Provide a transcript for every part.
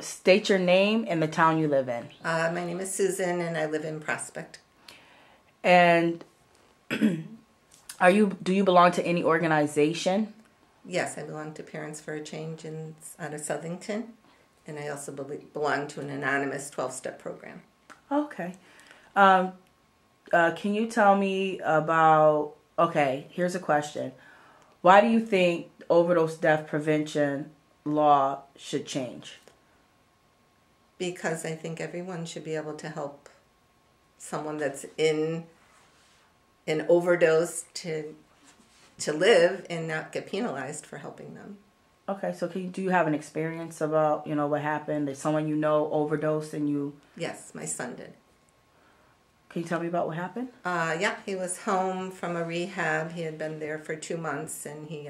State your name and the town you live in. My name is Susan, and I live in Prospect. And do you belong to any organization? Yes, I belong to Parents for a Change out of Southington, and I also belong to an anonymous 12-step program. Okay. Can you tell me about... Okay, here's a question. Why do you think overdose death prevention law should change? Because I think everyone should be able to help someone that's in an overdose to live and not get penalized for helping them. Okay, so do you have an experience about, what happened? Did someone you know overdosed and you... Yes, my son did. Can you tell me about what happened? Yeah, he was home from a rehab. He had been there for 2 months, and he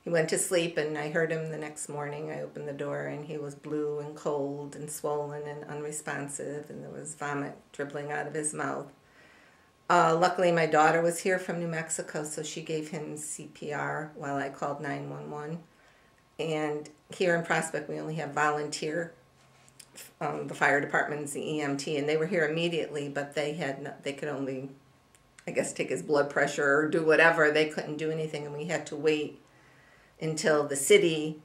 went to sleep, and I heard him the next morning. I opened the door, and he was blue and cold and swollen and unresponsive, and there was vomit dribbling out of his mouth. Luckily, my daughter was here from New Mexico, so she gave him CPR while I called 911. And here in Prospect, we only have volunteer, the fire department's the EMT, and they were here immediately, but they could only, I guess, take his blood pressure or do whatever. They couldn't do anything, and we had to wait until the city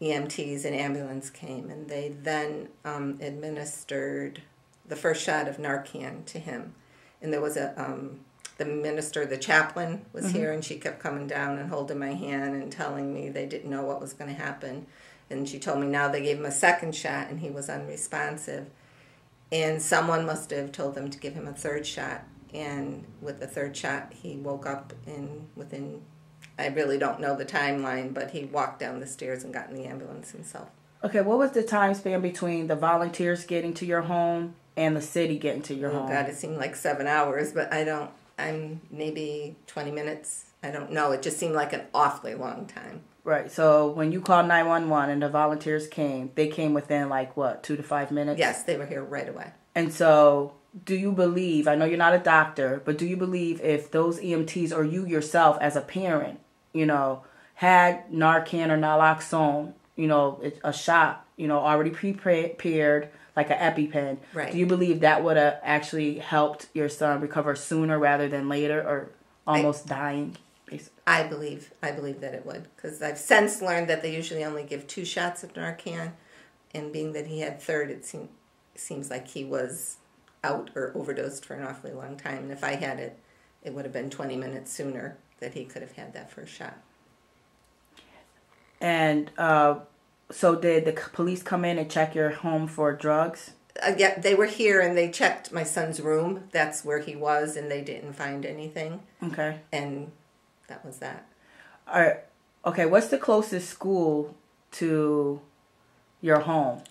EMTs and ambulance came, and they then administered the first shot of Narcan to him. And there was the minister, the chaplain was here, and she kept coming down and holding my hand and telling me they didn't know what was going to happen. And she told me now they gave him a second shot, and he was unresponsive. And someone must have told them to give him a third shot. And with the third shot, he woke up within, I really don't know the timeline, but he walked down the stairs and got in the ambulance himself. Okay, what was the time span between the volunteers getting to your home and the city getting to your home? Oh, God, it seemed like 7 hours, but I'm maybe 20 minutes. I don't know. It just seemed like an awfully long time. Right. So when you called 911 and the volunteers came, they came within 2 to 5 minutes? Yes, they were here right away. And so do you believe, I know you're not a doctor, but do you believe if those EMTs or you yourself as a parent, had Narcan or naloxone, a shot, already prepared, like an EpiPen, right. Do you believe that would have actually helped your son recover sooner rather than later, or almost dying? Basically? I believe that it would, because I've since learned that they usually only give 2 shots of Narcan, and being that he had third, it seems like he was out or overdosed for an awfully long time. And if I had it, it would have been 20 minutes sooner that he could have had that first shot. And so did the police come in and check your home for drugs? Yeah, they were here and they checked my son's room. That's where he was, and they didn't find anything. Okay. And that was that. All right. Okay, what's the closest school to your home?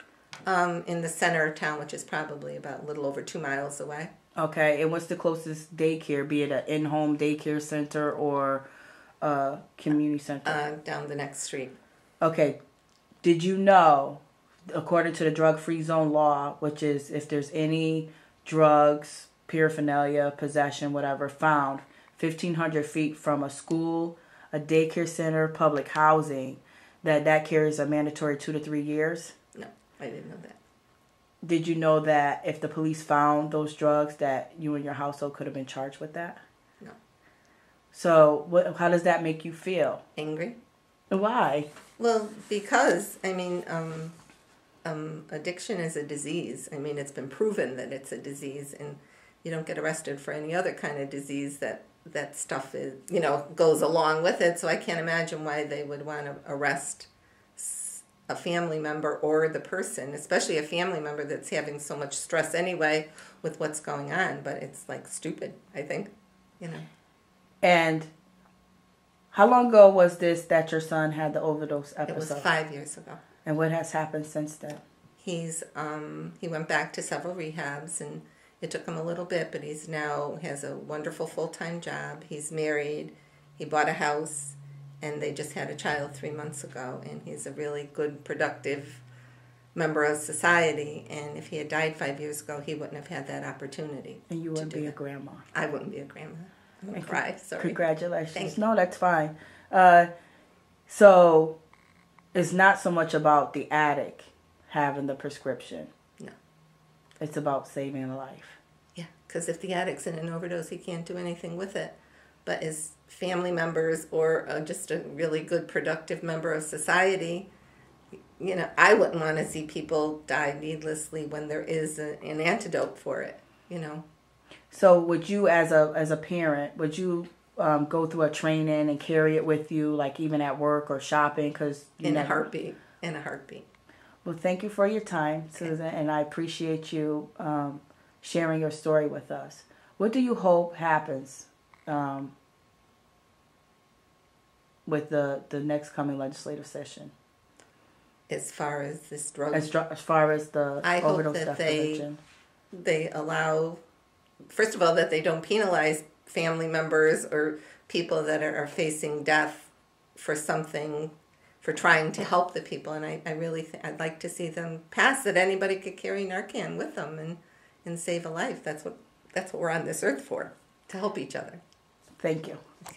In the center of town, which is probably about a little over 2 miles away. Okay, and what's the closest daycare, be it an in-home daycare center or a community center? Down the next street. Okay. Did you know, according to the drug-free zone law, which is if there's any drugs, paraphernalia, possession, whatever, found 1,500 feet from a school, a daycare center, public housing, that carries a mandatory 2 to 3 years? No, I didn't know that. Did you know that if the police found those drugs, that you and your household could have been charged with that? No. So how does that make you feel? Angry. Why? Well, because, addiction is a disease. It's been proven that it's a disease, and you don't get arrested for any other kind of disease that stuff is, goes along with it. So I can't imagine why they would want to arrest a family member or the person, especially a family member that's having so much stress anyway with what's going on. But it's stupid, I think, And how long ago was this that your son had the overdose episode? It was 5 years ago. And what has happened since then? He went back to several rehabs, and it took him a little bit, but he's now has a wonderful full-time job. He's married. He bought a house, and they just had a child 3 months ago, and he's a really good, productive member of society. And if he had died 5 years ago, he wouldn't have had that opportunity. And you wouldn't be a grandma. I wouldn't be a grandma. I'm going to cry. Sorry. Congratulations. Thank No, that's fine. So it's not so much about the addict having the prescription. No. It's about saving a life. Yeah, because if the addict's in an overdose, he can't do anything with it. But as family members or just a really good, productive member of society, you know, I wouldn't want to see people die needlessly when there is an antidote for it, you know. So would you, as a parent, would you go through a training and carry it with you, like even at work or shopping? Cause in a heartbeat. Well, thank you for your time, Susan, and I appreciate you sharing your story with us. What do you hope happens with the next coming legislative session? As far as this drug... As far as the overdose death prevention? They allow... First of all, that they don't penalize family members or people that are facing death for something, for trying to help the people. And I really I'd like to see them pass that anybody could carry Narcan with them and save a life. That's what we're on this earth for, to help each other. Thank you. Okay.